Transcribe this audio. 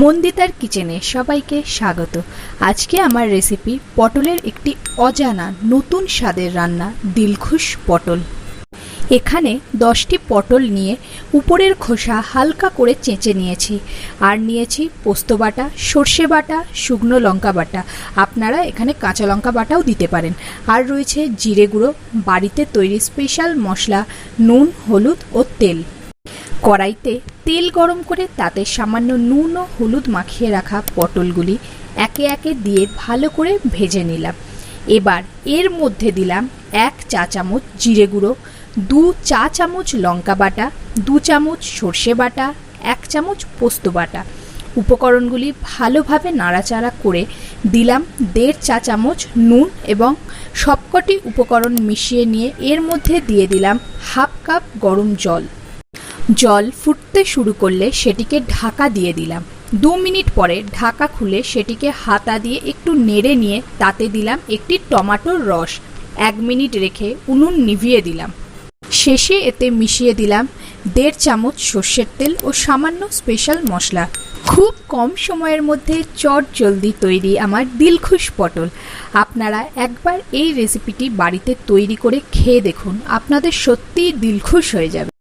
মন্দিতার কিচেনে সবাইকে স্বাগত। আজকে আমার রেসিপি পটলের একটি অজানা নতুন স্বাদের রান্না, দিলখুশ পটল। এখানে 10টি পটল নিয়ে উপরের খোসা হালকা করে চেঁচে নিয়েছি, আর নিয়েছি পোস্ত বাটা, সর্ষে বাটা, শুকনো লঙ্কা বাটা, আপনারা এখানে কাঁচা লঙ্কা বাটাও দিতে পারেন, আর রয়েছে জিরে গুঁড়ো, বাড়িতে তৈরি স্পেশাল মশলা, নুন, হলুদ ও তেল। কড়াইতে তেল গরম করে তাতে সামান্য নুন ও হলুদ মাখিয়ে রাখা পটলগুলি একে একে দিয়ে ভালো করে ভেজে নিলাম। এবার এর মধ্যে দিলাম 1 চা চামচ জিরে গুঁড়ো, 2 চা চামচ লঙ্কা বাটা, 2 চামচ সর্ষে বাটা, 1 চামচ পোস্ত বাটা। উপকরণগুলি ভালোভাবে নাড়াচাড়া করে দিলাম 1.5 চা চামচ নুন এবং সবকটি উপকরণ মিশিয়ে নিয়ে এর মধ্যে দিয়ে দিলাম 1/2 কাপ গরম জল। জল ফুটতে শুরু করলে সেটিকে ঢাকা দিয়ে দিলাম। 2 মিনিট পরে ঢাকা খুলে সেটিকে হাতা দিয়ে একটু নেড়ে নিয়ে তাতে দিলাম একটি টমেটোর রস। 1 মিনিট রেখে উনুন নিভিয়ে দিলাম। শেষে এতে মিশিয়ে দিলাম 1.5 চামচ সর্ষের তেল ও সামান্য স্পেশাল মশলা। খুব কম সময়ের মধ্যে চটজলদি তৈরি আমার দিলখুশ পটল। আপনারা একবার এই রেসিপিটি বাড়িতে তৈরি করে খেয়ে দেখুন, আপনাদের সত্যিই দিলখুশ হয়ে যাবে।